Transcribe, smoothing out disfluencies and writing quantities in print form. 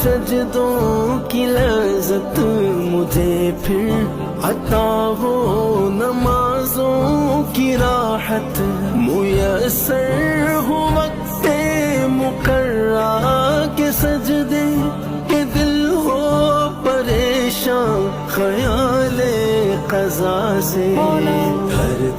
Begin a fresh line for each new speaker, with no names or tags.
سجدوں کی لذت مجھے پھر عطا ہو، نمازوں کی راحت میسر ہو، وقت مقررہ کے سجدے کہ دل ہو پریشان خیال قضا سے، ہر